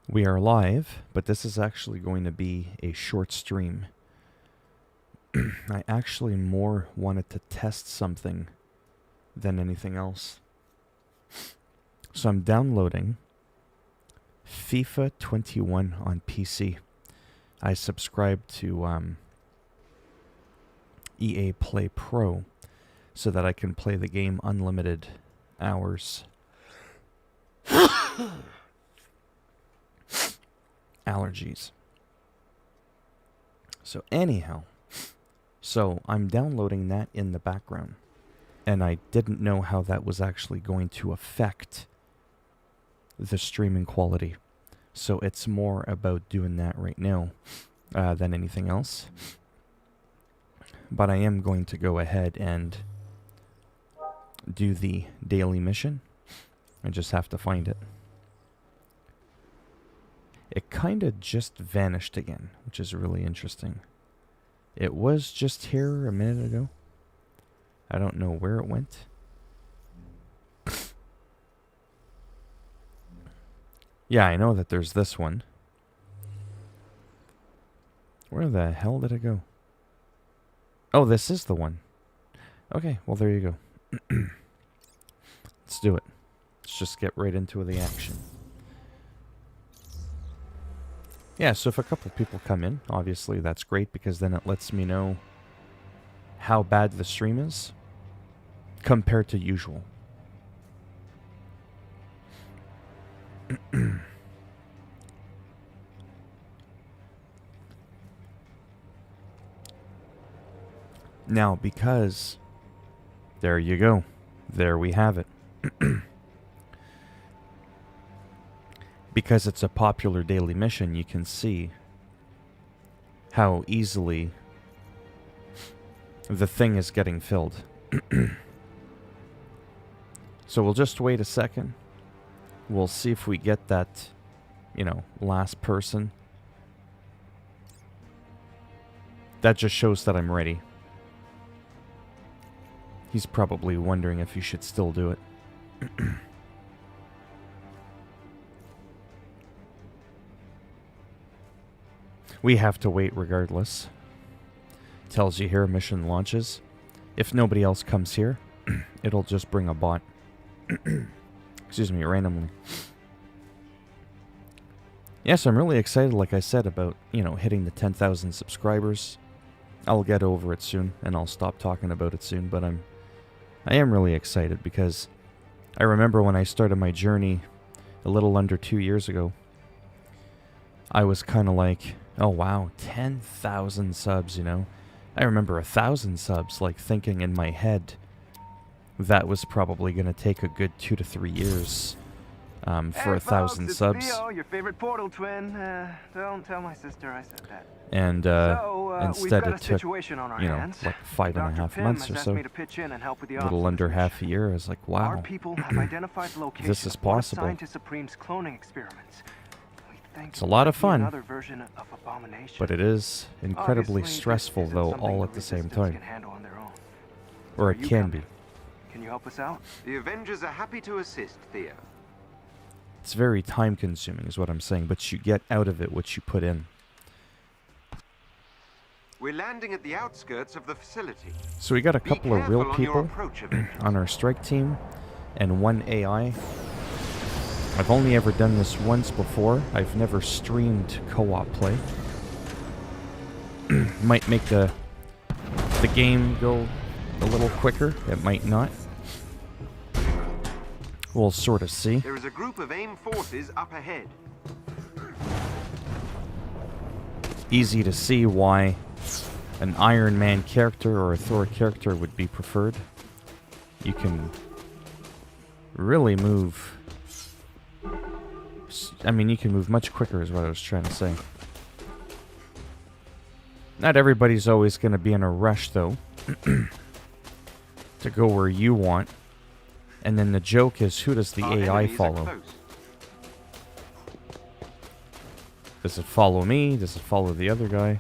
We are live, but this is actually going to be a short stream. I actually more wanted to test something than anything else. So I'm downloading FIFA 21 on PC. I subscribe to EA Play Pro so that I can play the game unlimited hours. Allergies. So anyhow, I'm downloading that in the background, and I didn't know how that was actually going to affect the streaming quality. So it's more about doing that right now than anything else. But I am going to go ahead and do the daily mission. I just have to find it. It kind of just vanished again, which is really interesting. It was just here a minute ago. I don't know where it went. Yeah, I know that there's this one. Where the hell did it go? Oh, this is the one. Okay, well there you go. Let's do it. Let's just get right into the action. Yeah, so if a couple people come in, obviously that's great because then it lets me know how bad the stream is compared to usual. Now, because there you go. There we have it. Because it's a popular daily mission, you can see how easily the thing is getting filled. So we'll just wait a second. We'll see if we get that, last person. That just shows that I'm ready. He's probably wondering if you should still do it. We have to wait regardless. Tells you here mission launches. If nobody else comes here, it'll just bring a bot. Excuse me, randomly. Yes, I'm really excited, like I said, about, hitting the 10,000 subscribers. I'll get over it soon, and I'll stop talking about it soon, but I am really excited because I remember when I started my journey a little under 2 years ago, I was kind of like, oh wow, 10,000 subs, I remember 1,000 subs, like thinking in my head that was probably going to take a good 2 to 3 years for 1,000 subs. Theo, your favorite portal twin. Don't tell my sister I said that. And instead it took, like 5.5 months or so. A little under half a year. I was like, wow, this is possible. It's a lot of fun, but it is incredibly stressful, though, all at the same time. Or it can be. Can you help us out? The Avengers are happy to assist, Theo. It's very time-consuming, is what I'm saying, but you get out of it what you put in. We're landing at the outskirts of the facility. So we got a couple of real people on our strike team, and one AI. I've only ever done this once before. I've never streamed co-op play. Might make the game go a little quicker. It might not. We'll sort of see. There is a group of AIM forces up ahead. Easy to see why an Iron Man character or a Thor character would be preferred. You can really move. I mean, you can move much quicker is what I was trying to say. Not everybody's always going to be in a rush, though, to go where you want. And then the joke is, who does the AI follow? Does it follow me? Does it follow the other guy?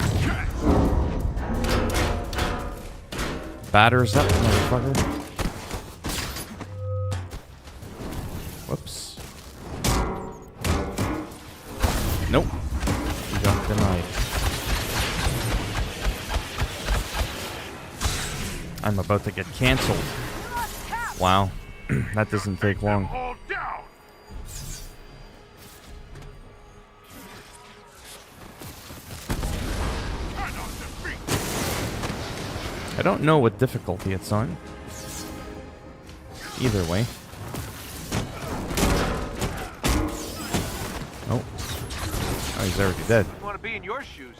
Batters up, motherfucker. Whoops. I'm about to get cancelled. Wow. That doesn't take long. I don't know what difficulty it's on. Either way. Oh. Oh, he's already dead. I want to be in your shoes.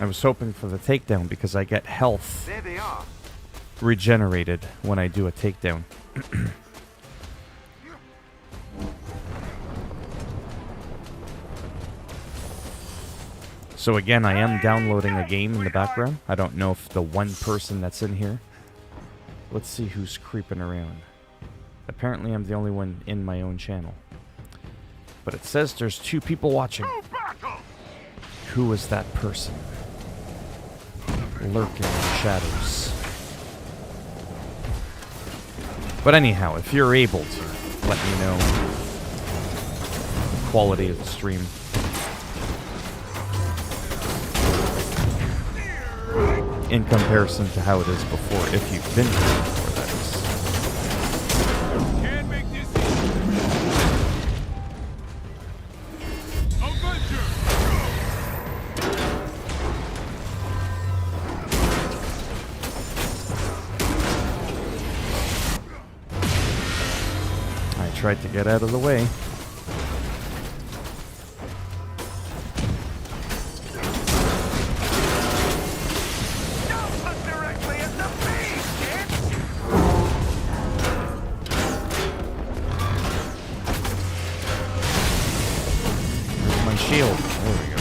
I was hoping for the takedown because I get health There they are. regenerated when I do a takedown. So again, I am downloading a game in the background. I don't know if the one person that's in here. Let's see who's creeping around. Apparently I'm the only one in my own channel. But it says there's 2 people watching. Who is that person? Lurking in the shadows. But anyhow, if you're able to, let me know the quality of the stream. In comparison to how it is before, if you've been here before, that is. Can't make this easy. I tried to get out of the way. Shield. There we go.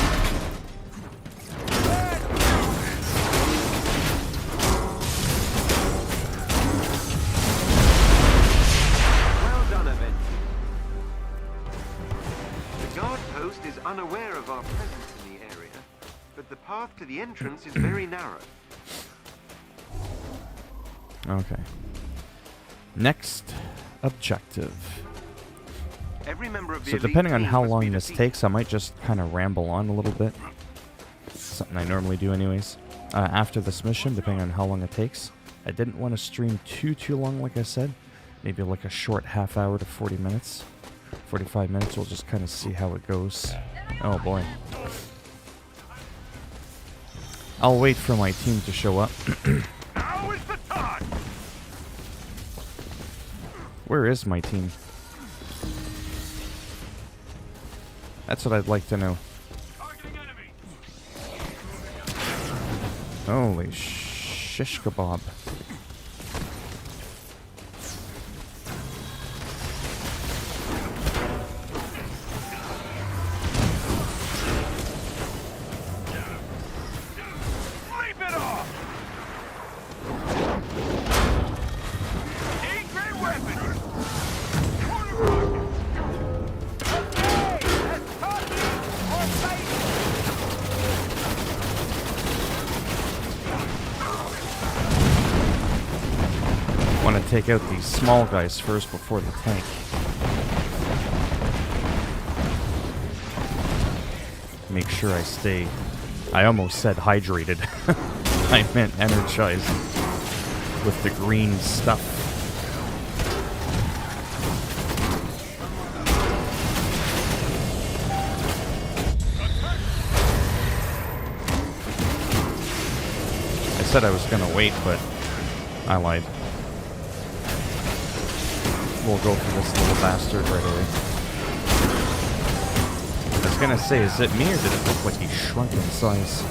Well done, Avengers. The guard post is unaware of our presence in the area, but the path to the entrance is very narrow. Okay. Next objective. Every member of the So elite depending on team how must long be this defeated. takes, I might just kind of ramble on a little bit. Something I normally do anyways. After this mission, depending on how long it takes. I didn't want to stream too long, like I said. Maybe like a short half hour to 40 minutes. 45 minutes, we'll just kind of see how it goes. Oh boy. I'll wait for my team to show up. Now is the time. Where is my team? That's what I'd like to know. Holy shish kebab. Sleep it off. Eight great weapons. Quarter rockets. Okay, let's talking or fighting. Want to take out these small guys first before the tank. Make sure I stay. I almost said hydrated. I meant energized with the green stuff. I said I was gonna wait, but I lied. We'll go for this little bastard right away. I was gonna say, is it me or did it look like he shrunk in size?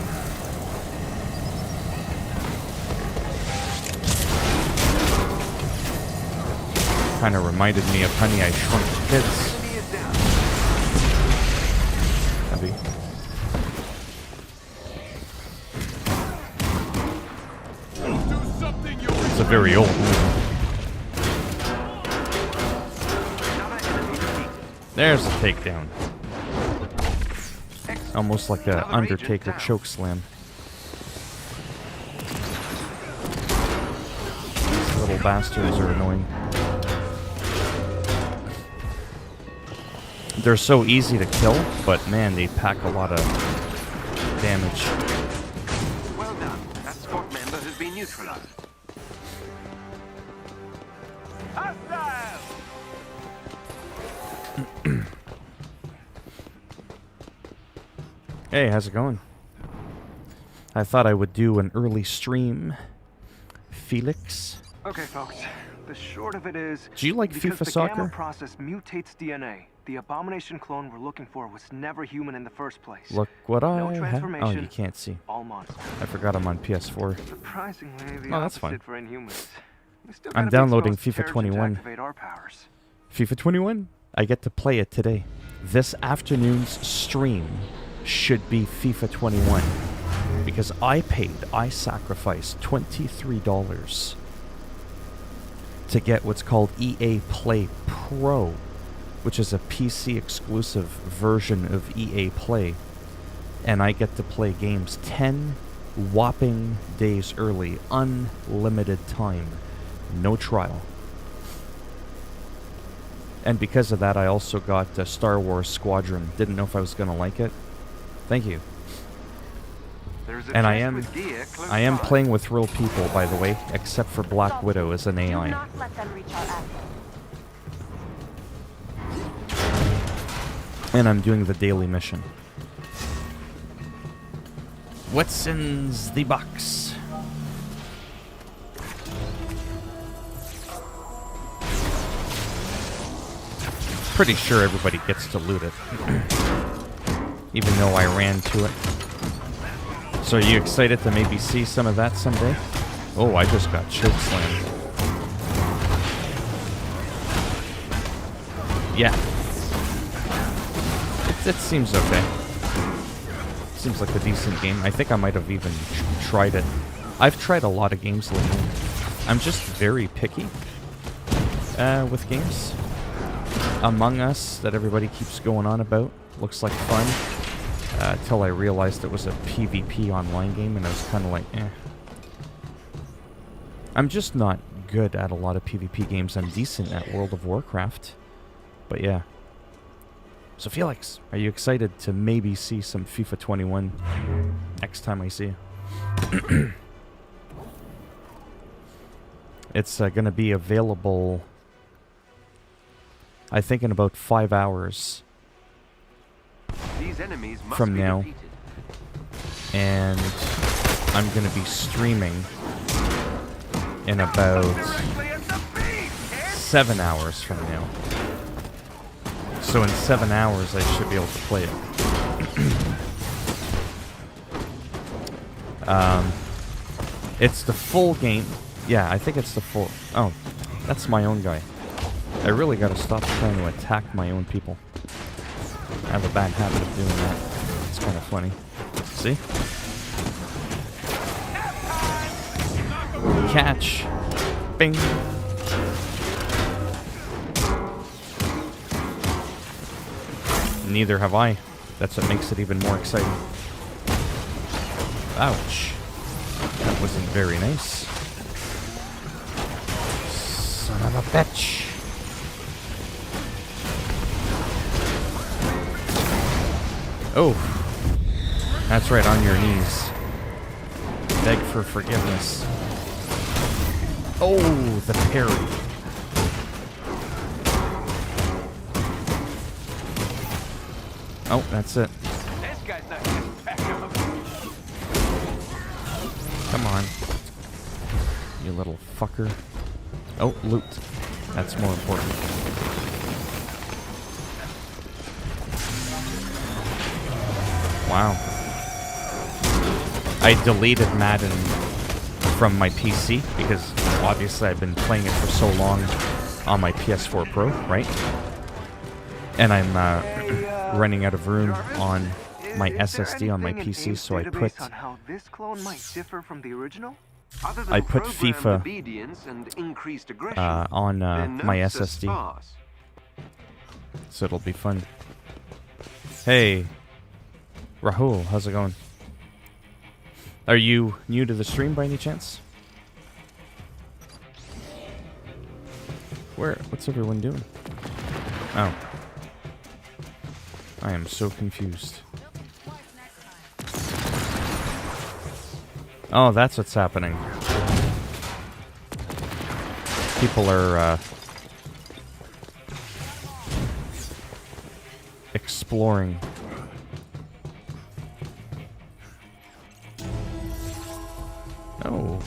Kinda reminded me of Honey, I Shrunk the Kids. Heavy. It's a very old movie. There's a takedown. Almost like a Undertaker chokeslam. This little bastards are annoying. They're so easy to kill, but man, they pack a lot of damage. Well done. That squad member has been neutralized. Hey, how's it going? I thought I would do an early stream. Felix? Okay, folks. The short of it is, Do you like because FIFA the soccer? gamma process mutates DNA, the abomination clone we're looking for was never human in the first place. Look what No I have. Oh, transformation. you can't see. All monsters. I forgot I'm on PS4. Surprisingly, the Oh, that's opposite fine. for Inhumans. We still I'm gotta be downloading exposed to FIFA terrigen 21. to activate our powers. FIFA 21? I get to play it today. This afternoon's stream should be FIFA 21. Because I sacrificed $23 to get what's called EA Play Pro, which is a PC exclusive version of EA Play. And I get to play games 10 whopping days early, unlimited time, no trial. And because of that, I also got Star Wars Squadron. Didn't know if I was going to like it. Thank you. There's a And chest with gear close I am by. playing with real people, by the way, except for Black Widow as an Do AI. not let them reach our asset. And I'm doing the daily mission. What's in the box? Pretty sure everybody gets to loot it. Even though I ran to it. So are you excited to maybe see some of that someday? Oh, I just got chokeslammed. Yeah. It seems okay. Seems like a decent game. I think I might have even tried it. I've tried a lot of games lately. I'm just very picky with games. Among Us, that everybody keeps going on about, looks like fun. Till I realized it was a PvP online game, and I was kind of like, eh. I'm just not good at a lot of PvP games. I'm decent at World of Warcraft. But yeah. So Felix, are you excited to maybe see some FIFA 21 next time I see you? It's going to be available, I think, in about 5 hours. These enemies must From be now. defeated. And I'm going to be streaming in about 7 hours from now. So in 7 hours, I should be able to play it. It's the full game. Yeah, I think it's the full... Oh, that's my own guy. I really got to stop trying to attack my own people. I have a bad habit of doing that. It's kind of funny. See? Catch. Bing. Neither have I. That's what makes it even more exciting. Ouch. That wasn't very nice. Son of a bitch. Oh. That's right, on your knees. Beg for forgiveness. Oh, the parry. Oh, that's it. This guy's not getting back up. Come on. You little fucker. Oh, loot. That's more important. Wow. I deleted Madden from my PC because obviously I've been playing it for so long on my PS4 Pro, right? And I'm running out of room on my SSD on my PC, so I put on how this clone might differ from the original? Other than I put programmed FIFA obedience and increased aggression, on their my notes are SSD, sparse. so it'll be fun. Hey, Rahul, how's it going? Are you new to the stream by any chance? Where? What's everyone doing? Oh. I am so confused. Oh, that's what's happening. People are, exploring. Oh.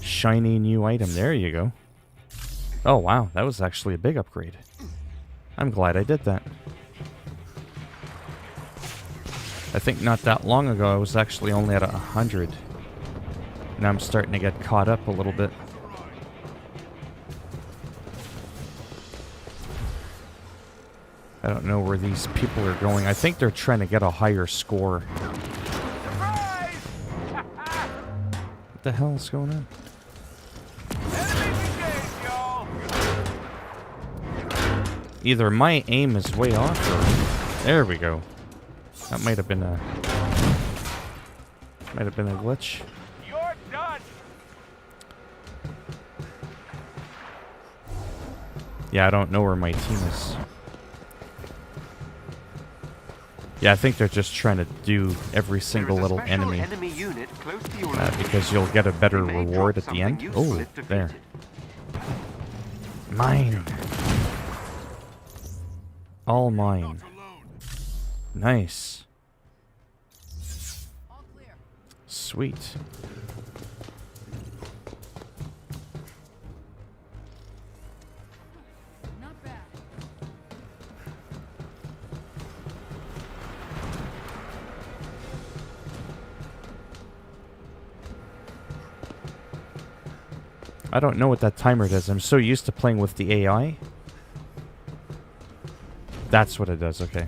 Shiny new item. There you go. Oh, wow. That was actually a big upgrade. I'm glad I did that. I think not that long ago I was actually only at 100. Now I'm starting to get caught up a little bit. I don't know where these people are going. I think they're trying to get a higher score. What the hell is going on? Either my aim is way off or... There we go. That might have been a... glitch. You're done. Yeah, I don't know where my team is. Yeah, I think they're just trying to do every single little enemy. Unit close to your Because you'll get a better reward at the end. Oh, there. Mine. All mine. Nice. Sweet. Not bad. I don't know what that timer does. I'm so used to playing with the AI. That's what it does, okay.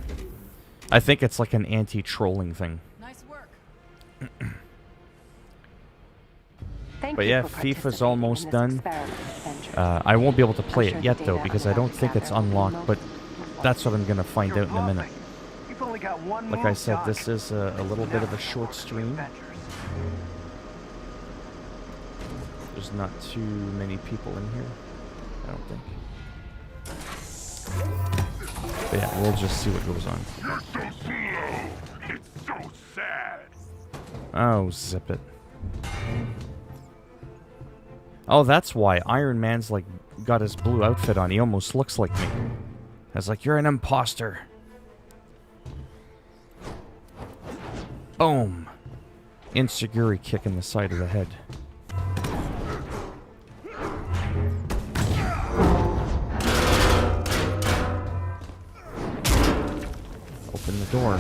I think it's like an anti-trolling thing. Nice work. But yeah, FIFA's almost done. I won't be able to play it yet, though, because I don't think it's unlocked, but that's what I'm going to find out in a minute. Like I said, this is a little bit of a short stream. There's not too many people in here, I don't think. But yeah, we'll just see what goes on. You're so slow. It's so sad. Oh, zip it. Oh, that's why Iron Man's like got his blue outfit on. He almost looks like me. I was like, you're an imposter. Boom. Insecurity kick in the side of the head. Open the door.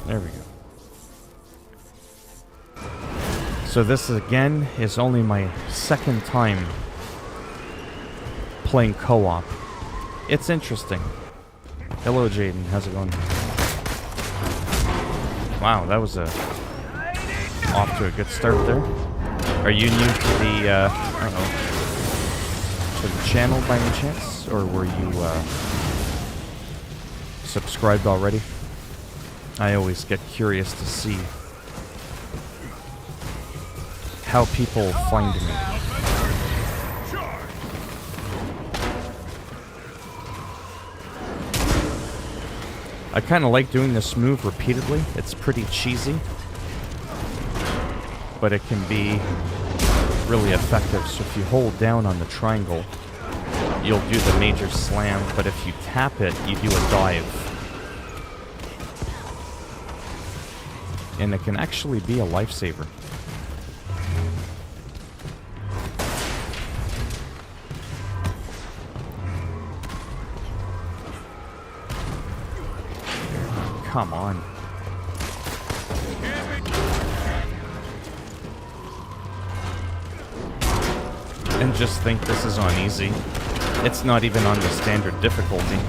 There we go. So this again is only my second time playing co-op. It's interesting. Hello, Jaden. How's it going? Wow, that was off to a good start there. Are you new to the to the channel by any chance, or were you subscribed already? I always get curious to see how people find me. I kind of like doing this move repeatedly. It's pretty cheesy, but it can be really effective. So if you hold down on the triangle, you'll do the major slam, but if you tap it, you do a dive. And it can actually be a lifesaver. Come on. And just think this is on easy. It's not even on the standard difficulty.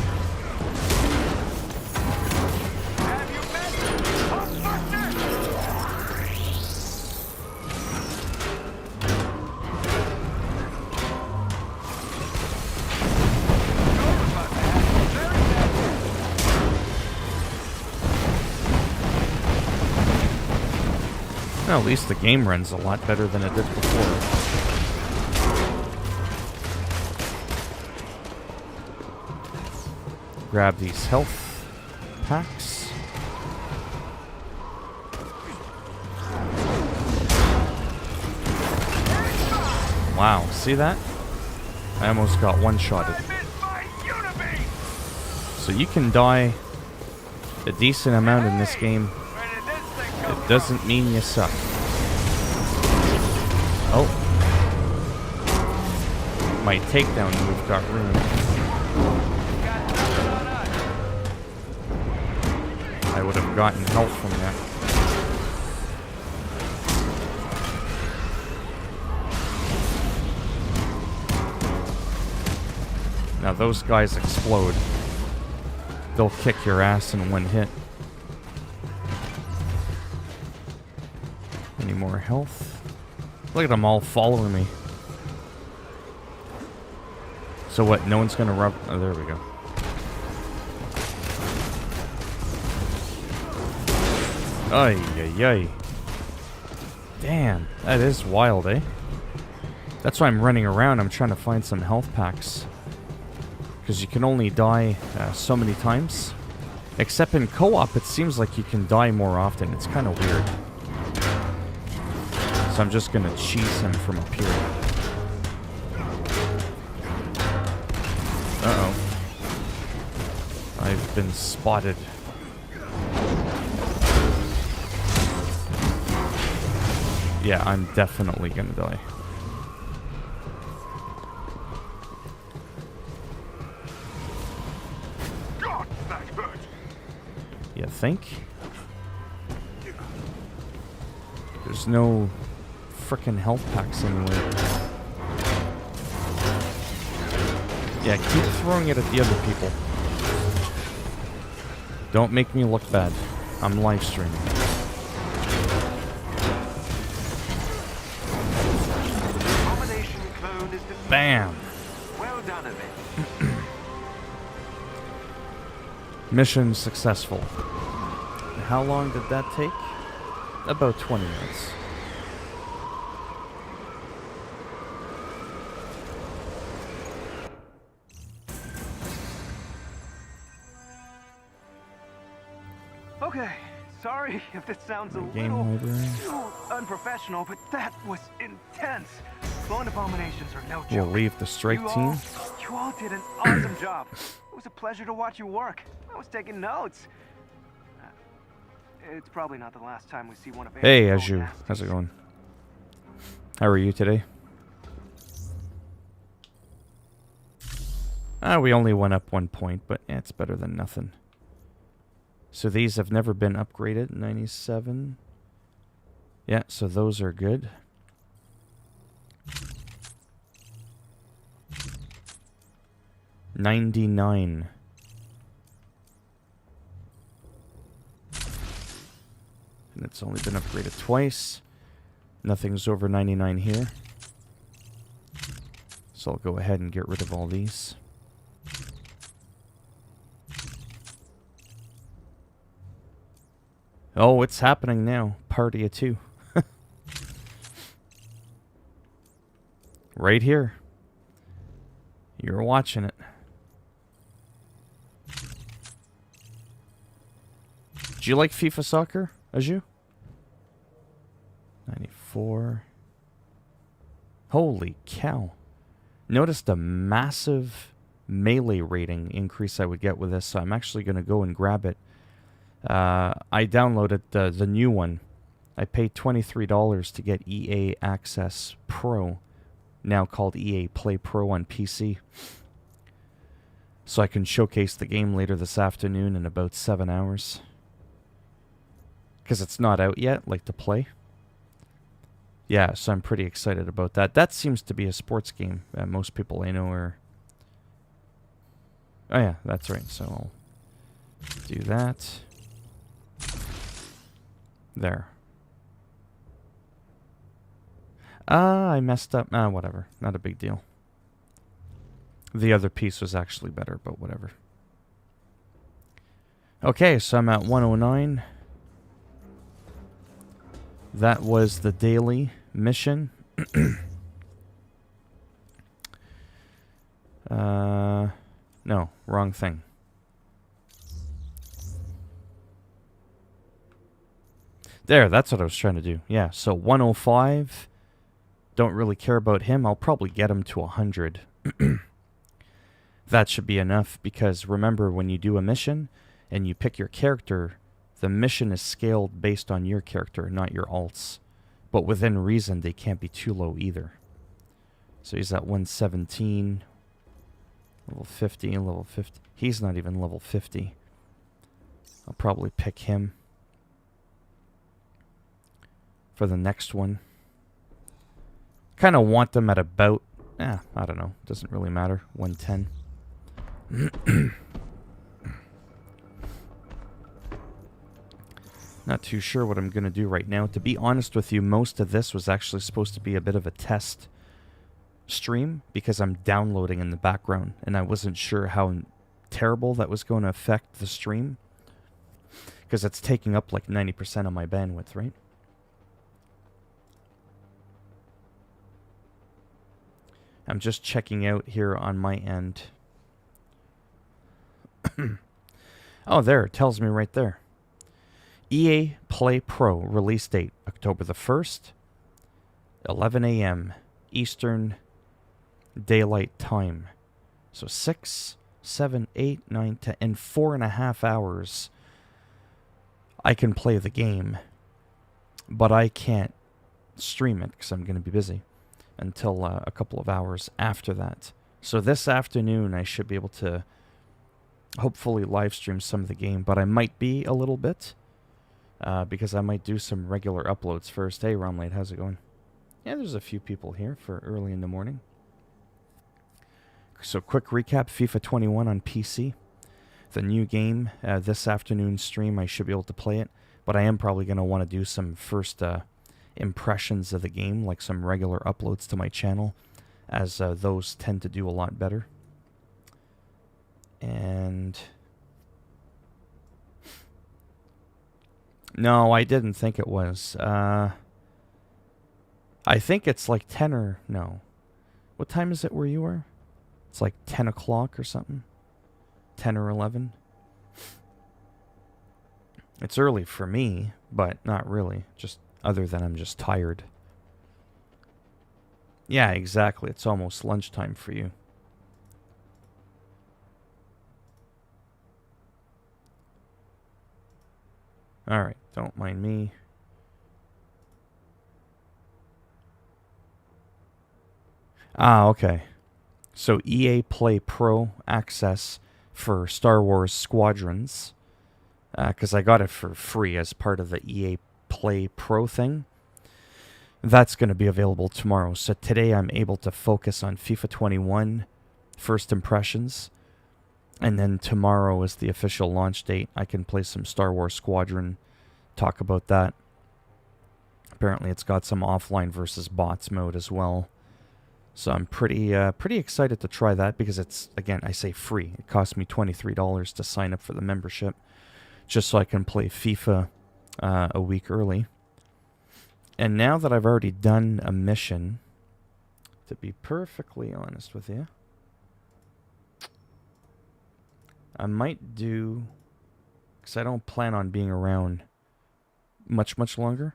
Well, at least the game runs a lot better than it did before. grab these health packs. Wow, see that? I almost got one-shotted. So you can die a decent amount in this game. It doesn't mean you suck. Oh. My takedown move got ruined. I would have gotten help from that. Now those guys explode. They'll kick your ass in one hit. Any more health? Look at them all following me. So what, no one's gonna rub... Oh, there we go. Ay, ay, ay. Damn, that is wild, eh? That's why I'm running around. I'm trying to find some health packs. Because you can only die so many times. Except in co-op, it seems like you can die more often. It's kind of weird. So I'm just gonna cheese him from up here. Uh-oh. I've been spotted. Yeah, I'm definitely gonna die. God, that hurt. You think? There's no frickin' health packs anywhere. Yeah, keep throwing it at the other people. Don't make me look bad. I'm live streaming. Bam! Well done, Avengers. Mission successful. How long did that take? About 20 minutes. Okay, sorry if this sounds a Game little library. too unprofessional, but that was intense. Clone abominations are no joke. We'll leave the strike team. You all did an awesome job. It was a pleasure to watch you work. I was taking notes. It's probably not the last time we see one of Hey, Angel's Azure. nasties. How's it going? How are you today? We only went up 1 point, but it's better than nothing. So these have never been upgraded. 97. Yeah, so those are good. $99. And it's only been upgraded twice. Nothing's over 99 here. So I'll go ahead and get rid of all these. Oh, it's happening now. Party of 2. Right here. You're watching it. Do you like FIFA Soccer, Aju? 94. Holy cow. Notice the massive melee rating increase I would get with this, so I'm actually going to go and grab it. I downloaded the new one. I paid $23 to get EA Access Pro, now called EA Play Pro on PC. So I can showcase the game later this afternoon in about 7 hours. Because it's not out yet, like to play. Yeah, so I'm pretty excited about that. That seems to be a sports game. Most people I know are... Oh yeah, that's right. So I'll do that. There. I messed up. Whatever. Not a big deal. The other piece was actually better, but whatever. Okay, so I'm at 109. That was the daily mission. No, wrong thing. There, that's what I was trying to do. Yeah, so 105. Don't really care about him. I'll probably get him to 100. That should be enough, because remember, when you do a mission and you pick your character, the mission is scaled based on your character, not your alts. But within reason, they can't be too low either. So he's at 117. Level 50 and level 50. He's not even level 50. I'll probably pick him for the next one. Kind of want them at about, I don't know. Doesn't really matter. 110. Not too sure what I'm going to do right now. To be honest with you, most of this was actually supposed to be a bit of a test stream because I'm downloading in the background and I wasn't sure how terrible that was going to affect the stream because it's taking up like 90% of my bandwidth, right? I'm just checking out here on my end. Oh, there, it tells me right there. EA Play Pro release date October the 1st, 11 a.m. Eastern Daylight Time. So 6, 7, 8, 9, 10, in 4.5 hours I can play the game, but I can't stream it because I'm going to be busy until a couple of hours after that. So this afternoon I should be able to hopefully live stream some of the game, but I might be a little bit because I might do some regular uploads first. Hey, Romlade, how's it going? Yeah, there's a few people here for early in the morning. So quick recap, FIFA 21 on PC. The new game, this afternoon stream, I should be able to play it, but I am probably going to want to do some first impressions of the game, like some regular uploads to my channel, as those tend to do a lot better. And no, I didn't think it was. I think it's like 10 or no. What time is it where you are? It's like 10 o'clock or something. 10 or 11. It's early for me, but not really. Just other than I'm just tired. Yeah, exactly. It's almost lunchtime for you. Alright, don't mind me. Okay. So EA Play Pro access for Star Wars Squadrons. Because I got it for free as part of the EA Play Pro thing. That's going to be available tomorrow. So today I'm able to focus on FIFA 21 first impressions. And then tomorrow is the official launch date. I can play some Star Wars Squadron, talk about that. Apparently it's got some offline versus bots mode as well. So I'm pretty excited to try that because it's, again, I say free. It cost me $23 to sign up for the membership just so I can play FIFA a week early. And now that I've already done a mission, to be perfectly honest with you, I might do, because I don't plan on being around much longer.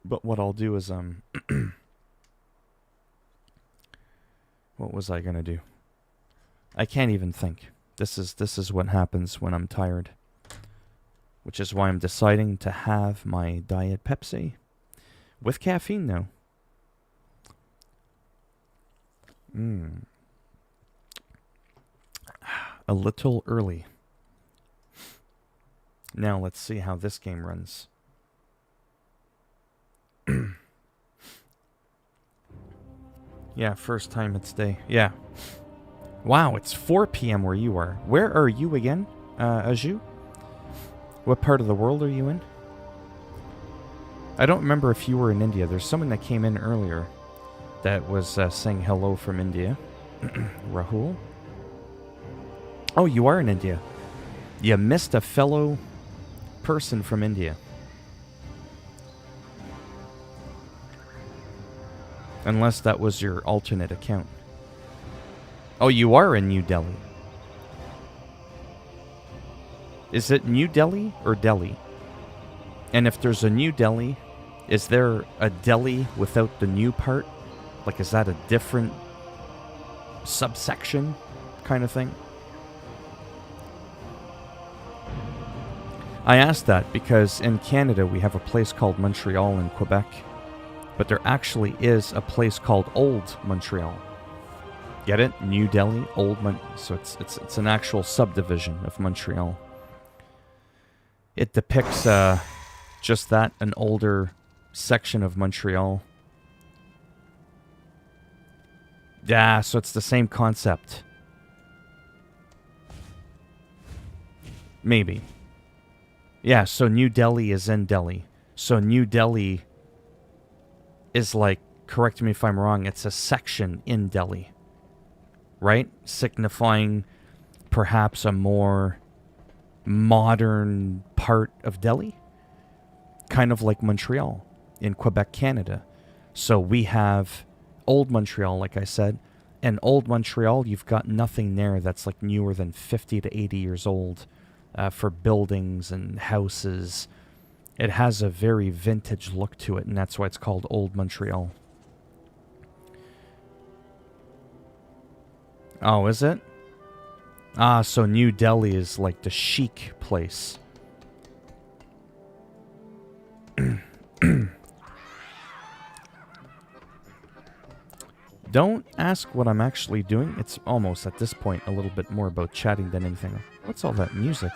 But what I'll do is, what was I gonna do? I can't even think. This is what happens when I'm tired. Which is why I'm deciding to have my Diet Pepsi with caffeine now. A little early. Now let's see how this game runs. Yeah, first time it's day. Yeah. Wow, it's 4 p.m. where you are. Where are you again, Aju? What part of the world are you in? I don't remember if you were in India. There's someone that came in earlier that was saying hello from India. Rahul? Oh, you are in India. You missed a fellow person from India. Unless that was your alternate account. Oh, you are in New Delhi. Is it New Delhi or Delhi? And if there's a New Delhi, is there a Delhi without the new part? Like, is that a different subsection kind of thing? I asked that because in Canada we have a place called Montreal in Quebec, but there actually is a place called Old Montreal. Get it? New Delhi, so it's an actual subdivision of Montreal. It depicts just that, an older section of Montreal. Yeah, so it's the same concept. Maybe. Yeah, so New Delhi is in Delhi. So New Delhi is like, correct me if I'm wrong, it's a section in Delhi. Right? Signifying perhaps a more modern part of Delhi. Kind of like Montreal in Quebec, Canada. So we have Old Montreal, like I said. And Old Montreal, you've got nothing there that's like newer than 50 to 80 years old for buildings and houses. It has a very vintage look to it, and that's why it's called Old Montreal. Oh, is it? Ah, so New Delhi is like the chic place. Don't ask what I'm actually doing. It's almost, at this point, a little bit more about chatting than anything else. What's all that music?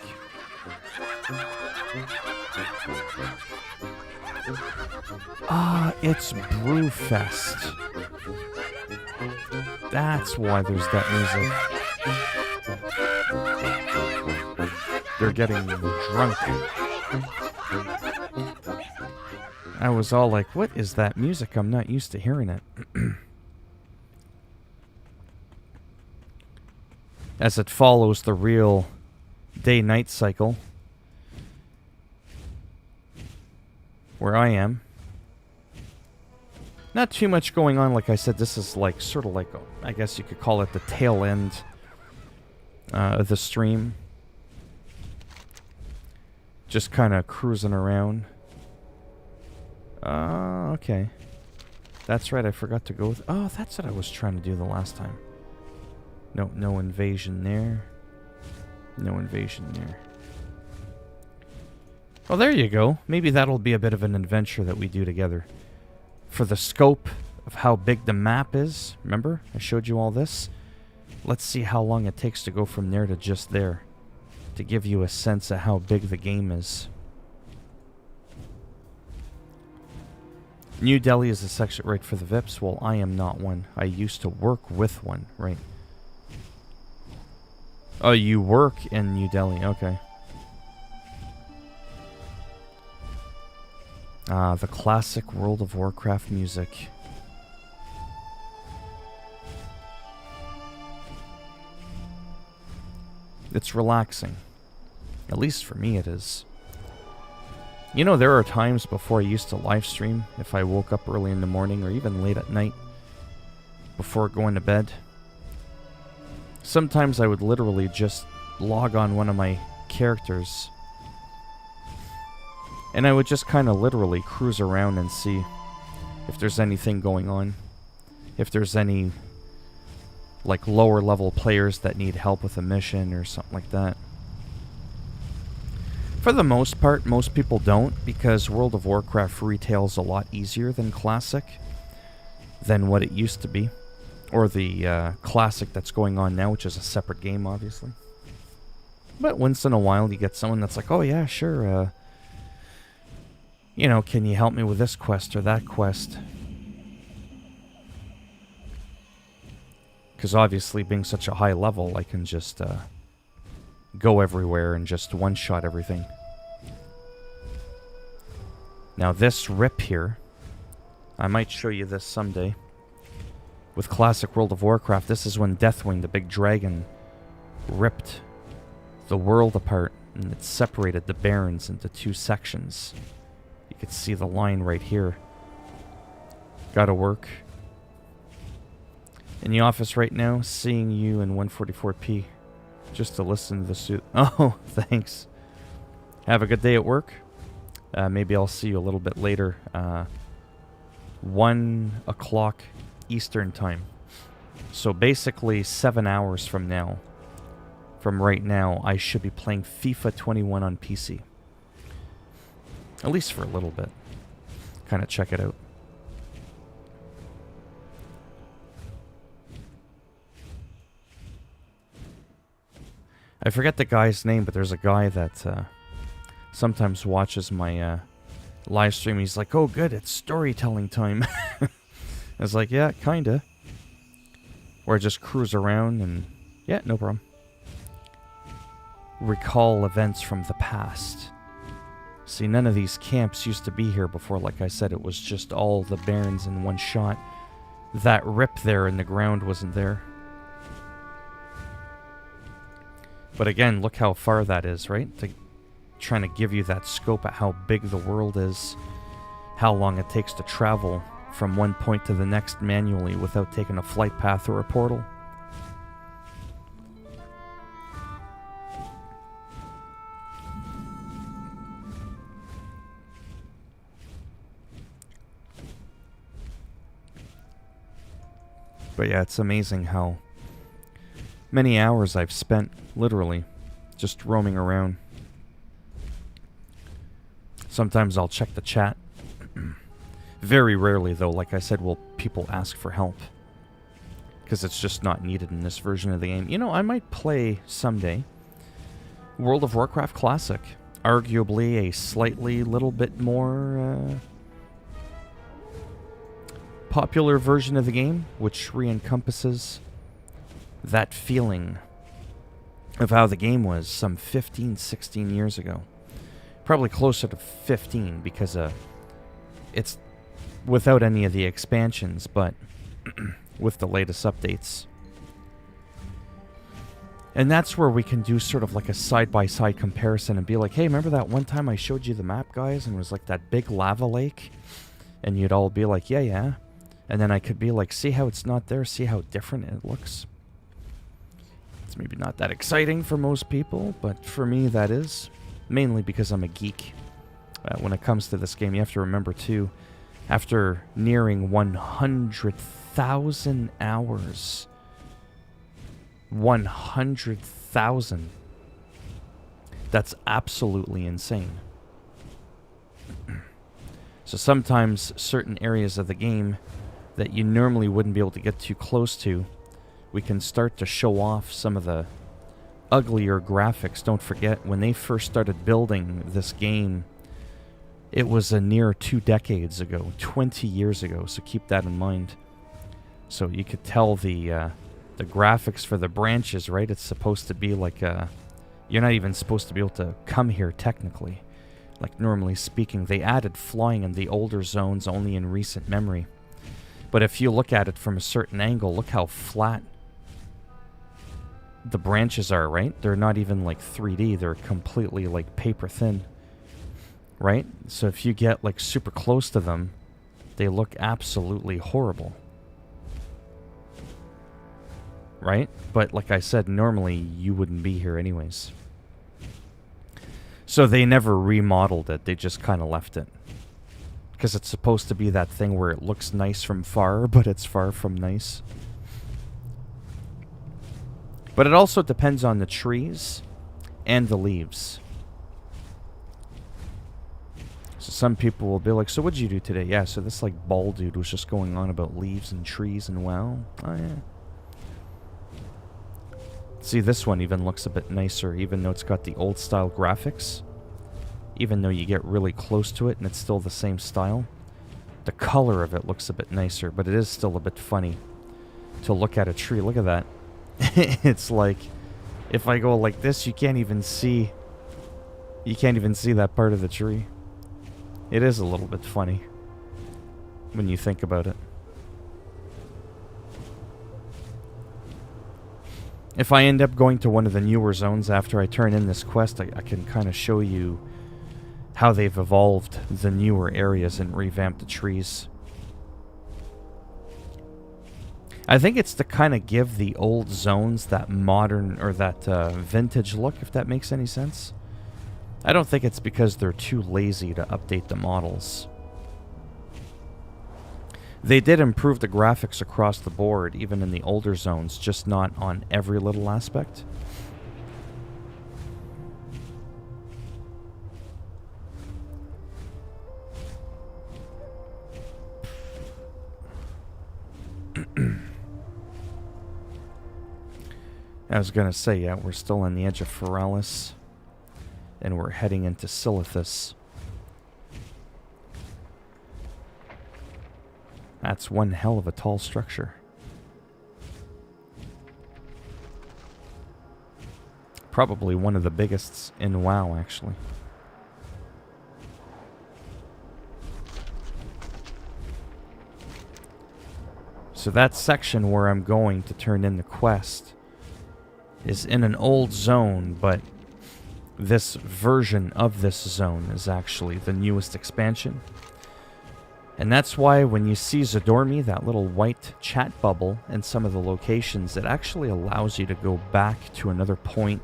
Ah, it's Brewfest. That's why there's that music. They're getting drunk. I was all like, what is that music? I'm not used to hearing it. As it follows the real day-night cycle. Where I am. Not too much going on, like I said. This is like, sort of like, I guess you could call it the tail end of the stream. Just kind of cruising around. Okay. That's right, I forgot to go with... Oh, that's what I was trying to do the last time. No invasion there. No invasion there. Well, there you go. Maybe that'll be a bit of an adventure that we do together. For the scope of how big the map is, remember? I showed you all this. Let's see how long it takes to go from there to just there. To give you a sense of how big the game is. New Delhi is a section right for the VIPs. Well, I am not one. I used to work with one, right? Oh, you work in New Delhi. Okay. The classic World of Warcraft music. It's relaxing. At least for me it is. You know, there are times before I used to live stream, if I woke up early in the morning or even late at night, before going to bed. Sometimes I would literally just log on one of my characters, and I would just kind of literally cruise around and see if there's anything going on. If there's any, like, lower level players that need help with a mission or something like that. For the most part, most people don't, because World of Warcraft retails a lot easier than Classic, than what it used to be. Or the Classic that's going on now, which is a separate game, obviously. But once in a while, you get someone that's like, oh yeah, sure, you know, can you help me with this quest or that quest? Because obviously, being such a high level, I can just go everywhere and just one-shot everything. Now this rip here, I might show you this someday. With classic World of Warcraft, this is when Deathwing, the big dragon, ripped the world apart, and it separated the barons into two sections. You can see the line right here. Gotta work. In the office right now, seeing you in 144p. Just to listen to the suit. Oh, thanks. Have a good day at work. Maybe I'll see you a little bit later. 1 o'clock Eastern time. So basically 7 hours from now, from right now, I should be playing FIFA 21 on PC. At least for a little bit. Kind of check it out. I forget the guy's name, but there's a guy that sometimes watches my live stream. He's like, oh good, it's storytelling time. I was like, yeah, kinda. Or I just cruise around and, yeah, no problem. Recall events from the past. See, none of these camps used to be here before. Like I said, it was just all the barrens in one shot. That rip there in the ground wasn't there. But again, look how far that is, right? Trying to give you that scope at how big the world is, how long it takes to travel from one point to the next manually without taking a flight path or a portal. But yeah, it's amazing how many hours I've spent, literally, just roaming around. Sometimes I'll check the chat. Very rarely, though, like I said, will people ask for help. Because it's just not needed in this version of the game. You know, I might play someday World of Warcraft Classic. Arguably a slightly little bit more popular version of the game, which re-encompasses that feeling of how the game was some 15, 16 years ago. Probably closer to 15 because it's without any of the expansions, but with the latest updates. And that's where we can do sort of like a side-by-side comparison and be like, hey, remember that one time I showed you the map, guys, and it was like that big lava lake? And you'd all be like, yeah, yeah. And then I could be like, see how it's not there? See how different it looks? It's maybe not that exciting for most people, but for me that is. Mainly because I'm a geek. When it comes to this game, you have to remember too, after nearing 100,000 hours, 100,000, that's absolutely insane. So sometimes certain areas of the game that you normally wouldn't be able to get too close to, we can start to show off some of the uglier graphics. Don't forget, when they first started building this game, it was a near 2 decades ago, 20 years ago, so keep that in mind. So you could tell the graphics for the branches, right? It's supposed to be like you're not even supposed to be able to come here technically. Like normally speaking, they added flying in the older zones only in recent memory. But if you look at it from a certain angle, look how flat the branches are, right? They're not even like 3D. They're completely like paper thin, right? So if you get like super close to them, they look absolutely horrible, right? But like I said, normally you wouldn't be here anyways. So they never remodeled it. They just kind of left it. Because it's supposed to be that thing where it looks nice from far, but it's far from nice. But it also depends on the trees and the leaves. So some people will be like, so what'd you do today? Yeah, so this like bald dude was just going on about leaves and trees and wow. Oh yeah. See, this one even looks a bit nicer, even though it's got the old style graphics. Even though you get really close to it and it's still the same style. The color of it looks a bit nicer, but it is still a bit funny to look at a tree. Look at that. It's like, if I go like this, you can't even see that part of the tree. It is a little bit funny when you think about it. If I end up going to one of the newer zones after I turn in this quest, I can kind of show you how they've evolved the newer areas and revamped the trees. I think it's to kind of give the old zones that modern or that vintage look, if that makes any sense. I don't think it's because they're too lazy to update the models. They did improve the graphics across the board, even in the older zones, just not on every little aspect. I was gonna say, yeah, we're still on the edge of Feralis, and we're heading into Silithus. That's one hell of a tall structure. Probably one of the biggest in WoW, actually. So that section where I'm going to turn in the quest is in an old zone, but this version of this zone is actually the newest expansion. And that's why when you see Zadormi, that little white chat bubble in some of the locations, it actually allows you to go back to another point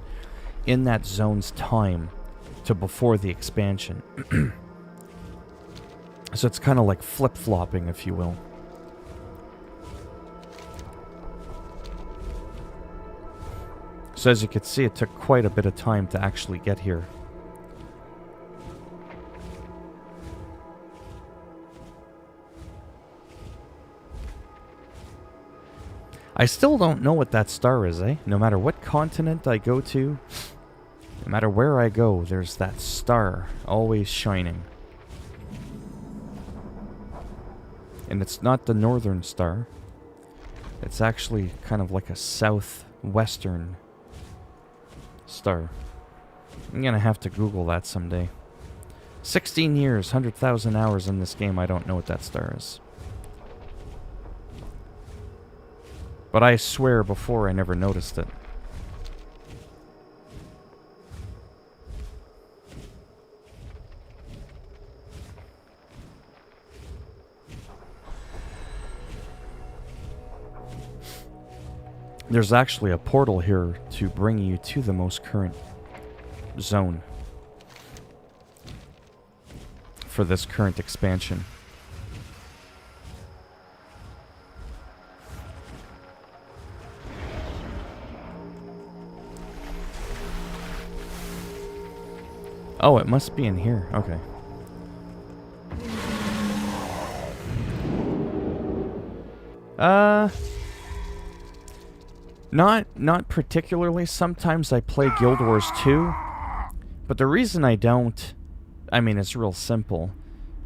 in that zone's time to before the expansion. So it's kind of like flip-flopping, if you will. So as you can see, it took quite a bit of time to actually get here. I still don't know what that star is, eh? No matter what continent I go to, no matter where I go, there's that star always shining. And it's not the northern star. It's actually kind of like a southwestern star. I'm gonna have to Google that someday. 16 years, 100,000 hours in this game, I don't know what that star is. But I swear before I never noticed it. There's actually a portal here to bring you to the most current zone for this current expansion. Oh, it must be in here. Okay. Not particularly. Sometimes I play Guild Wars 2, but the reason I don't, I mean, it's real simple.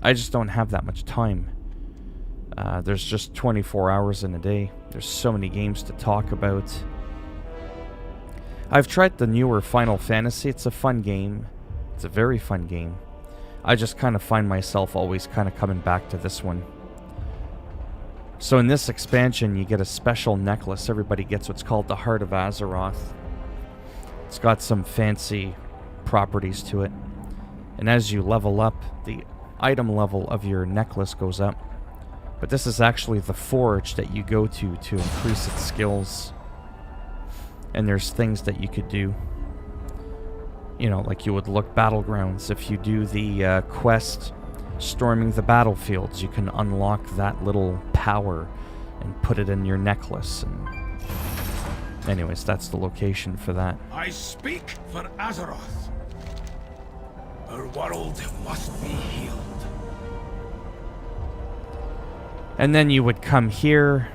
I just don't have that much time. There's just 24 hours in a day. There's so many games to talk about. I've tried the newer Final Fantasy. It's a fun game. It's a very fun game. I just kind of find myself always kind of coming back to this one. So in this expansion, you get a special necklace. Everybody gets what's called the Heart of Azeroth. It's got some fancy properties to it. And as you level up, the item level of your necklace goes up. But this is actually the forge that you go to increase its skills. And there's things that you could do. You know, like you would look Battlegrounds. If you do the quest Storming the Battlefields, you can unlock that little power and put it in your necklace. And anyways, that's the location for that. I speak for Azeroth. Her world must be healed. And then you would come here,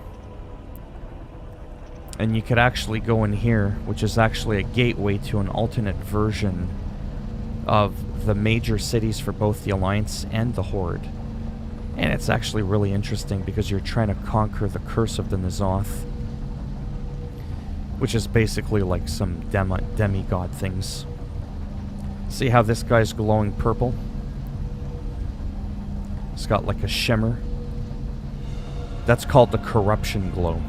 and you could actually go in here, which is actually a gateway to an alternate version of the major cities for both the Alliance and the Horde. And it's actually really interesting because you're trying to conquer the Curse of the N'Zoth, which is basically like some demigod things. See how this guy's glowing purple? It's got like a shimmer. That's called the corruption glow.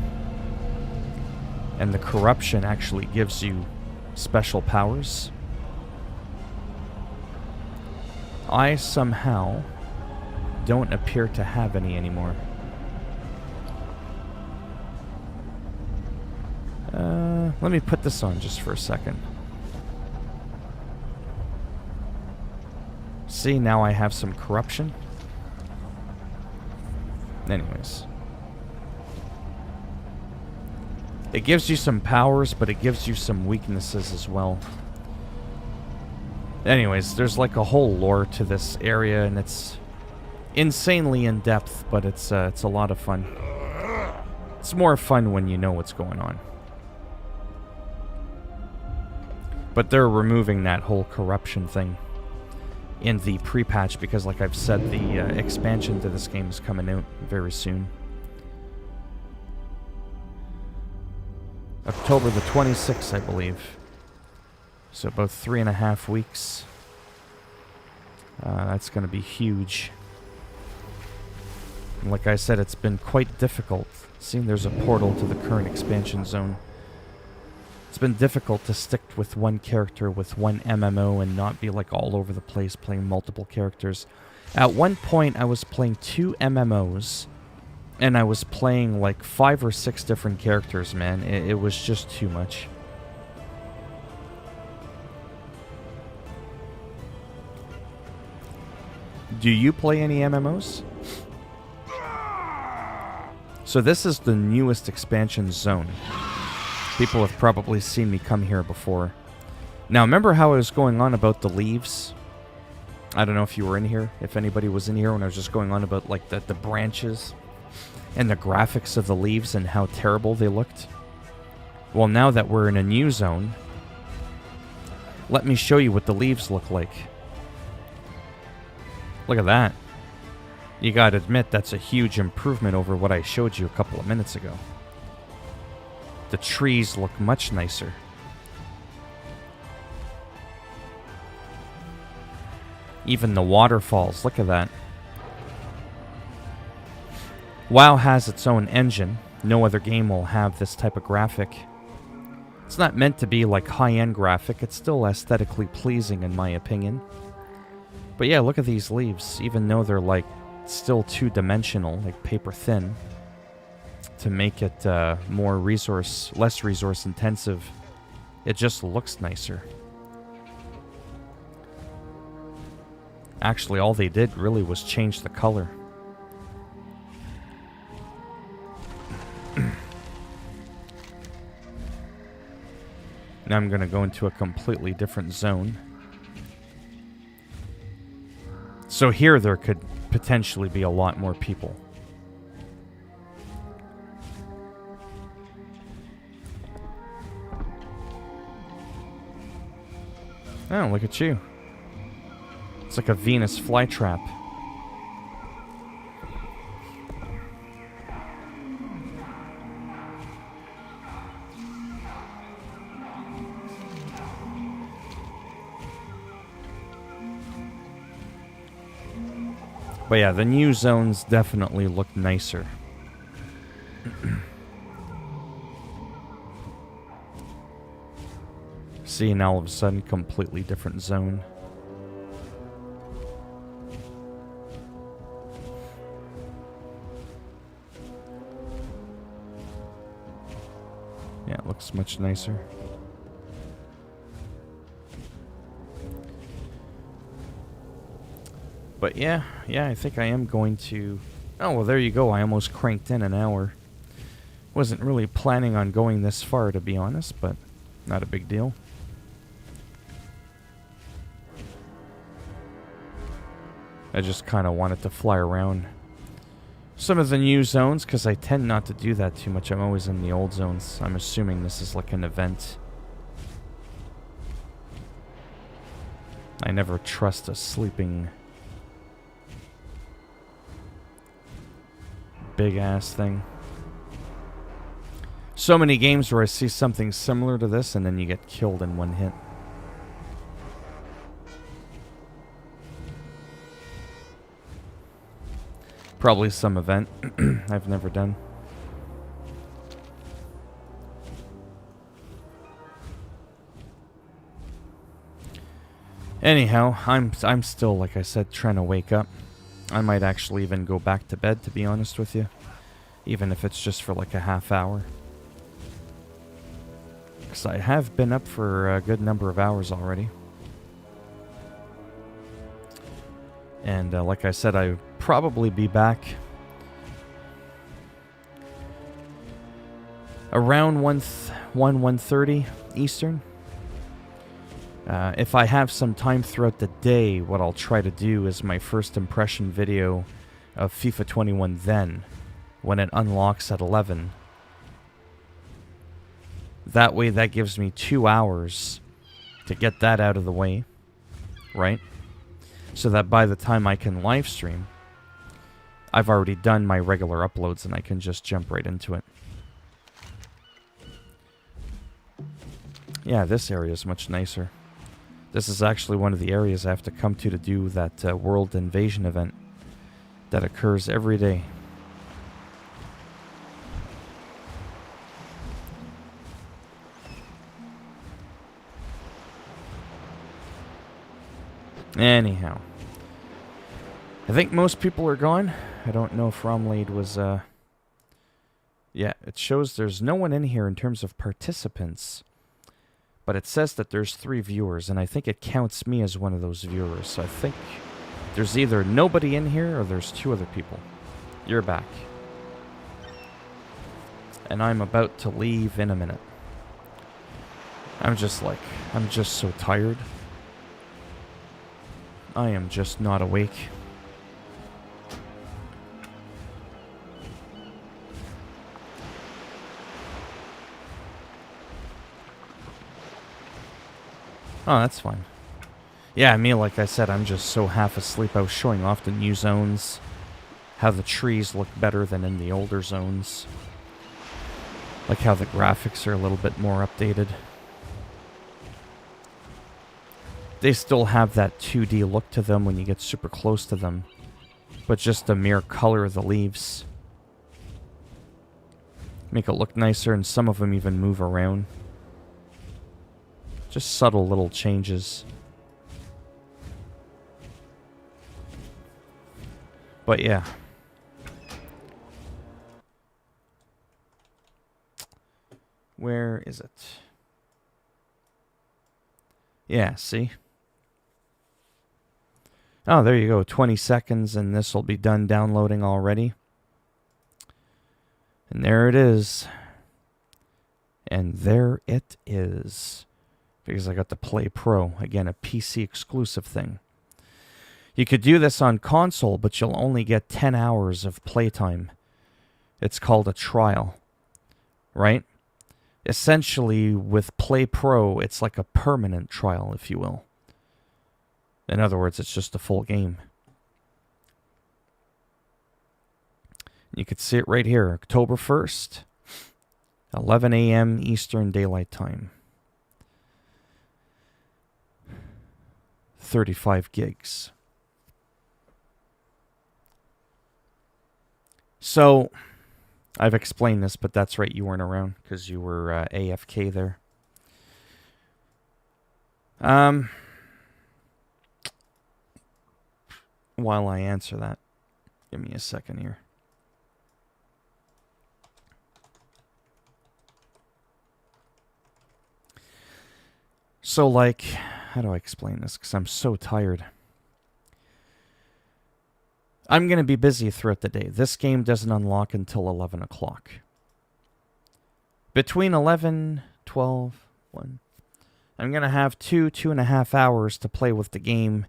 And the corruption actually gives you special powers. I somehow don't appear to have any anymore. Let me put this on just for a second. See, now I have some corruption. Anyways. It gives you some powers, but it gives you some weaknesses as well. Anyways, there's like a whole lore to this area, and it's insanely in-depth, but it's a lot of fun. It's more fun when you know what's going on. But they're removing that whole corruption thing in the pre-patch because, like I've said, the expansion to this game is coming out very soon. October the 26th, I believe. So about 3.5 weeks. That's going to be huge. And like I said, it's been quite difficult. See, there's a portal to the current expansion zone. It's been difficult to stick with one character with one MMO and not be like all over the place playing multiple characters. At one point, I was playing 2 MMOs, and I was playing like 5 or 6 different characters, man. It was just too much. Do you play any MMOs? So this is the newest expansion zone. People have probably seen me come here before. Now, remember how I was going on about the leaves? I don't know if you were in here, if anybody was in here when I was just going on about like the branches and the graphics of the leaves and how terrible they looked. Well, now that we're in a new zone, let me show you what the leaves look like. Look at that. You gotta admit, that's a huge improvement over what I showed you a couple of minutes ago. The trees look much nicer. Even the waterfalls, look at that. WoW has its own engine. No other game will have this type of graphic. It's not meant to be like high-end graphic. It's still aesthetically pleasing in my opinion. But yeah, look at these leaves. Even though they're like still two-dimensional, like paper thin, to make it less resource intensive, it just looks nicer. Actually, all they did really was change the color. Now I'm going to go into a completely different zone. So here there could potentially be a lot more people. Oh, look at you. It's like a Venus flytrap. But yeah, the new zones definitely look nicer. See, now all of a sudden, completely different zone. Yeah, it looks much nicer. But yeah, I think I am going to... Oh, well, there you go. I almost cranked in an hour. Wasn't really planning on going this far, to be honest, but not a big deal. I just kind of wanted to fly around some of the new zones, because I tend not to do that too much. I'm always in the old zones. I'm assuming this is like an event. I never trust a sleeping big ass thing. So many games where I see something similar to this and then you get killed in one hit. Probably some event I've never done. Anyhow, I'm still, like I said, trying to wake up. I might actually even go back to bed, to be honest with you. Even if it's just for like a half hour. Because I have been up for a good number of hours already. And like I said, I'll probably be back around 1:30 Eastern. If I have some time throughout the day, what I'll try to do is my first impression video of FIFA 21 then, when it unlocks at 11. That way that gives me 2 hours to get that out of the way, right? So that by the time I can live stream, I've already done my regular uploads and I can just jump right into it. Yeah, this area is much nicer. This is actually one of the areas I have to come to do that World Invasion event that occurs every day. Anyhow, I think most people are gone. I don't know if Romlade was, yeah, it shows there's no one in here in terms of participants. But it says that there's 3 viewers, and I think it counts me as one of those viewers. So I think there's either nobody in here or there's 2 other people. You're back. And I'm about to leave in a minute. I'm just so tired. I am just not awake. Oh, that's fine. Yeah, me, like I said, I'm just so half asleep. I was showing off the new zones, how the trees look better than in the older zones. Like how the graphics are a little bit more updated. They still have that 2D look to them when you get super close to them, but just the mere color of the leaves make it look nicer, and some of them even move around. Just subtle little changes. But yeah. Where is it? Yeah, see? Oh, there you go. 20 seconds and this will be done downloading already. And there it is. And there it is. Because I got the Play Pro. Again, a PC exclusive thing. You could do this on console, but you'll only get 10 hours of playtime. It's called a trial. Right? Essentially, with Play Pro, it's like a permanent trial, if you will. In other words, it's just a full game. You could see it right here. October 1st, 11 a.m. Eastern Daylight Time. 35 gigs. So, I've explained this, but that's right, you weren't around because you were AFK there. While I answer that, give me a second here. So, like, how do I explain this? Because I'm so tired. I'm going to be busy throughout the day. This game doesn't unlock until 11 o'clock. Between 11, 12, 1. I'm going to have 2.5 hours to play with the game.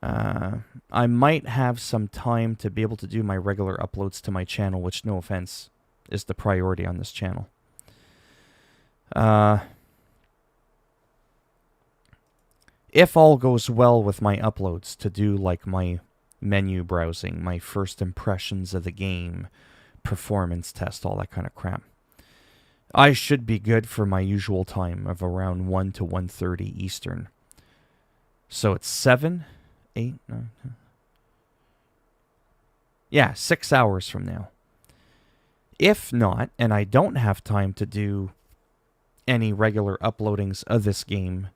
I might have some time to be able to do my regular uploads to my channel, which, no offense, is the priority on this channel. If all goes well with my uploads, to do like my menu browsing, my first impressions of the game, performance test, all that kind of crap, I should be good for my usual time of around 1 to 1:30 Eastern. So it's 7, 8, 9, 10. Yeah, 6 hours from now. If not, and I don't have time to do any regular uploadings of this game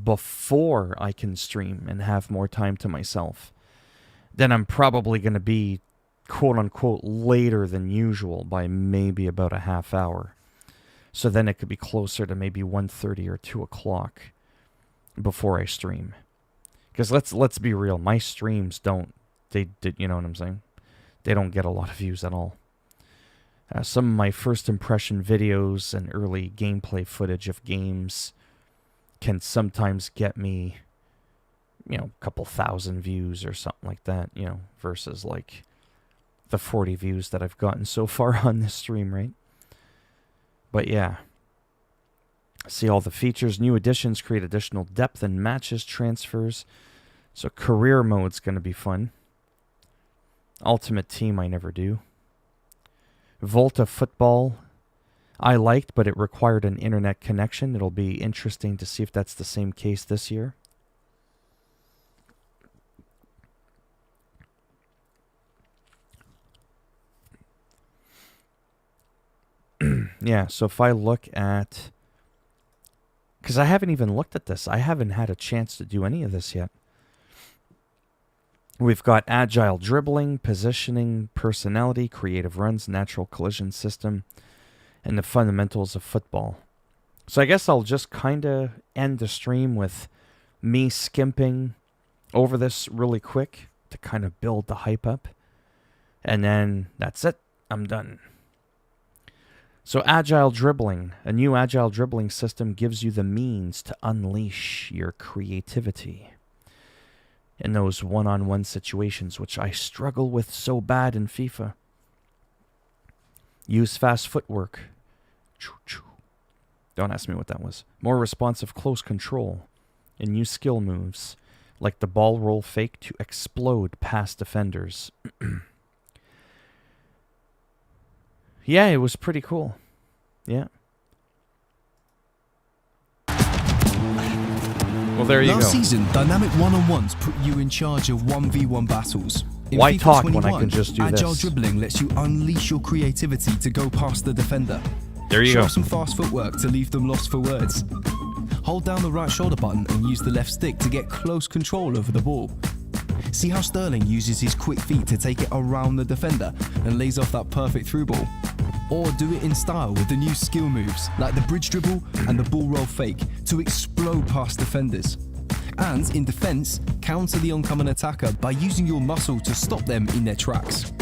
before I can stream and have more time to myself, then I'm probably going to be quote-unquote later than usual by maybe about a half hour. So then it could be closer to maybe 1:30 or 2 o'clock before I stream. Because let's be real, my streams don't, you know what I'm saying? They don't get a lot of views at all. Some of my first impression videos and early gameplay footage of games can sometimes get me, you know, a couple thousand views or something like that, you know, versus like the 40 views that I've gotten so far on this stream, right? But yeah. See all the features. New additions create additional depth in matches, transfers. So career mode's going to be fun. Ultimate Team I never do. Volta Football I liked, but it required an internet connection. It'll be interesting to see if that's the same case this year. Yeah, so if I look at... Because I haven't even looked at this. I haven't had a chance to do any of this yet. We've got agile dribbling, positioning, personality, creative runs, natural collision system, and the fundamentals of football. So I guess I'll just kind of end the stream with me skimping over this really quick to kind of build the hype up. And then that's it. I'm done. So agile dribbling. A new agile dribbling system gives you the means to unleash your creativity in those one-on-one situations, which I struggle with so bad in FIFA. Use fast footwork. Don't ask me what that was. More responsive close control. And use skill moves, like the ball roll fake to explode past defenders. Yeah, it was pretty cool. Yeah. Well, there you go. Last season, dynamic one-on-ones put you in charge of 1v1 battles. In Why FIFA talk 21, when I can just do agile this? dribbling lets you unleash your creativity to go past the defender. There you Show go. some fast footwork to leave them lost for words. Hold down the right shoulder button and use the left stick to get close control over the ball. See how Sterling uses his quick feet to take it around the defender and lays off that perfect through ball. Or do it in style with the new skill moves, like the bridge dribble and the ball roll fake, to explode past defenders. And in defense, counter the oncoming attacker by using your muscle to stop them in their tracks.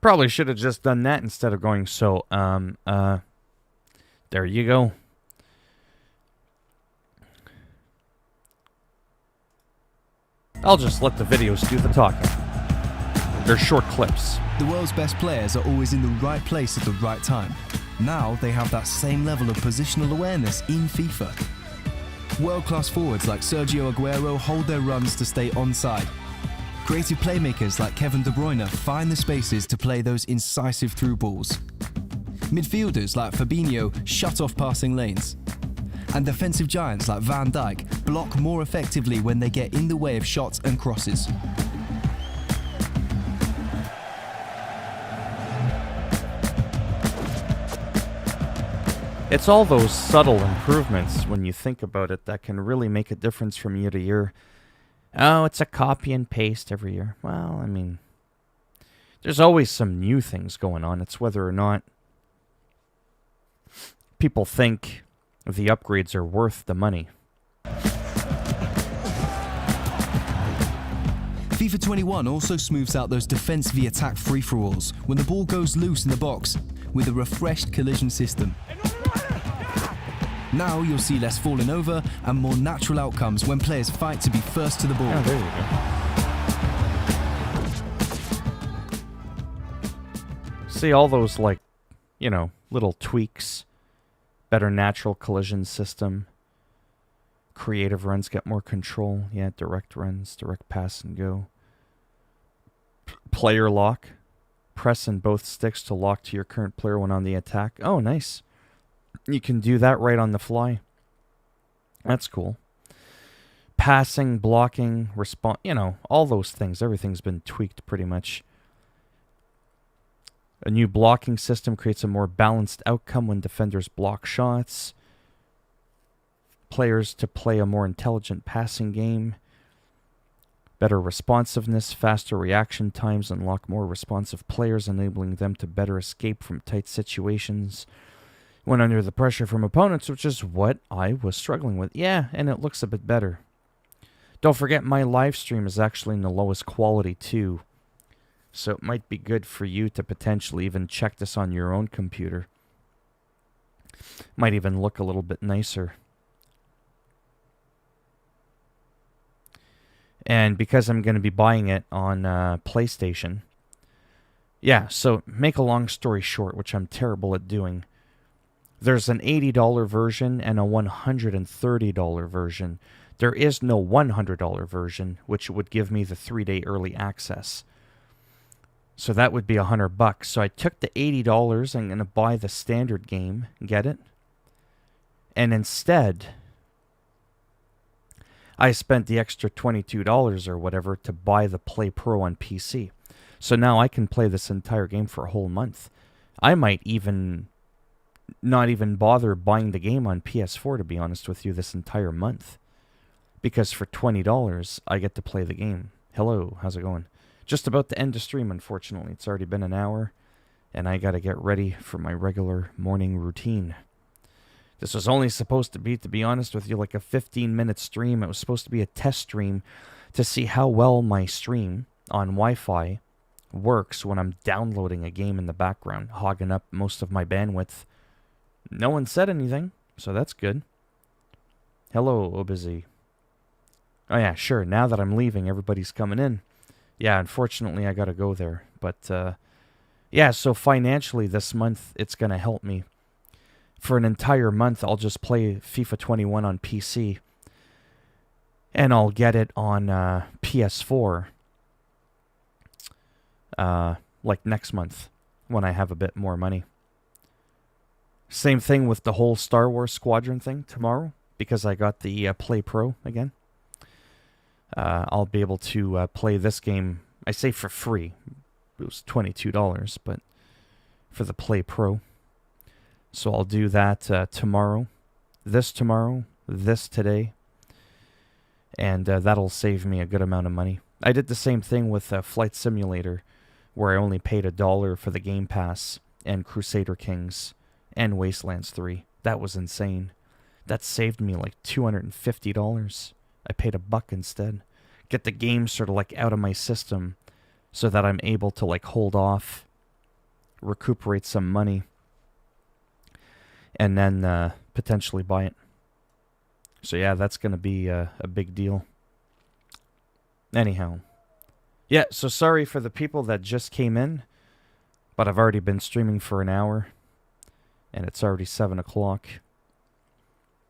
Probably should have just done that instead of going, so, there you go. I'll just let the videos do the talking. They're short clips. The world's best players are always in the right place at the right time. Now they have that same level of positional awareness in FIFA. World-class forwards like Sergio Aguero hold their runs to stay onside. Creative playmakers like Kevin De Bruyne find the spaces to play those incisive through balls. Midfielders like Fabinho shut off passing lanes. And defensive giants like Van Dijk block more effectively when they get in the way of shots and crosses. It's all those subtle improvements, when you think about it, that can really make a difference from year to year. Oh, it's a copy and paste every year. Well, I mean, there's always some new things going on. It's whether or not people think the upgrades are worth the money. FIFA 21 also smooths out those defense v attack free-for-alls when the ball goes loose in the box with a refreshed collision system. Now you'll see less falling over and more natural outcomes when players fight to be first to the ball. Oh, there you go. See all those, like, you know, little tweaks. Better natural collision system. Creative runs get more control. Yeah, direct runs, direct pass and go. Player lock. Press in both sticks to lock to your current player when on the attack. Oh, nice. You can do that right on the fly. That's cool. Passing, blocking, response, you know, all those things. Everything's been tweaked pretty much. A new blocking system creates a more balanced outcome when defenders block shots. Players to play a more intelligent passing game. Better responsiveness, faster reaction times unlock more responsive players, enabling them to better escape from tight situations. when under the pressure from opponents, which is what I was struggling with. Yeah, and it looks a bit better. Don't forget, my live stream is actually in the lowest quality too. So it might be good for you to potentially even check this on your own computer. Might even look a little bit nicer. And because I'm going to be buying it on PlayStation. Yeah, so make a long story short, which I'm terrible at doing. There's an $80 version and a $130 version. There is no $100 version, which would give me the 3-day early access. So that would be $100. So I took the $80. I'm going to buy the standard game. Get it? And instead, I spent the extra $22 or whatever to buy the Play Pro on PC. So now I can play this entire game for a whole month. I might even not even bother buying the game on PS4, to be honest with you, this entire month. Because for $20, I get to play the game. Hello, how's it going? Just about to end the stream, unfortunately. It's already been an hour, and I gotta get ready for my regular morning routine. This was only supposed to be honest with you, like a 15-minute stream. It was supposed to be a test stream to see how well my stream on Wi-Fi works when I'm downloading a game in the background, hogging up most of my bandwidth. No one said anything, so that's good. Hello, Obizzy. Oh yeah, sure, now that I'm leaving, everybody's coming in. Yeah, unfortunately, I gotta go there. But, yeah, so financially this month, it's gonna help me. For an entire month, I'll just play FIFA 21 on PC. And I'll get it on PS4. Like next month, when I have a bit more money. Same thing with the whole Star Wars Squadron thing tomorrow, because I got the Play Pro again. I'll be able to play this game, I say for free. It was $22, but for the Play Pro. So I'll do that tomorrow, this today, and that'll save me a good amount of money. I did the same thing with Flight Simulator, where I only paid $1 for the Game Pass, and Crusader Kings, and Wastelands 3. That was insane. That saved me like $250. I paid $1 instead. Get the game sort of like out of my system, so that I'm able to like hold off, recuperate some money, and then potentially buy it. So yeah, that's going to be a big deal. Anyhow. Yeah, so sorry for the people that just came in, but I've already been streaming for an hour, and it's already 7 o'clock,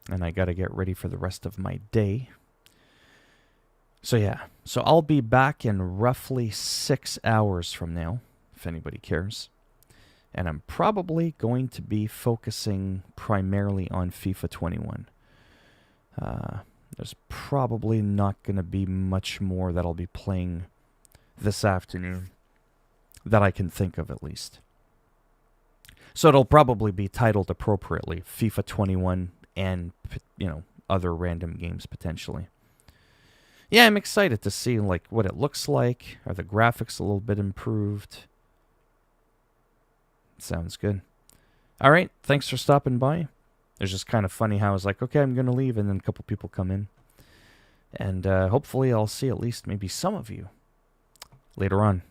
and I got to get ready for the rest of my day. So yeah, so I'll be back in roughly 6 hours from now, if anybody cares. And I'm probably going to be focusing primarily on FIFA 21. There's probably not going to be much more that I'll be playing this afternoon, that I can think of at least. So it'll probably be titled appropriately, FIFA 21 and, other random games potentially. Yeah, I'm excited to see like what it looks like. Are the graphics a little bit improved? Sounds good. All right, thanks for stopping by. It's just kind of funny how I was like, okay, I'm going to leave, and then a couple people come in. And hopefully I'll see at least maybe some of you later on.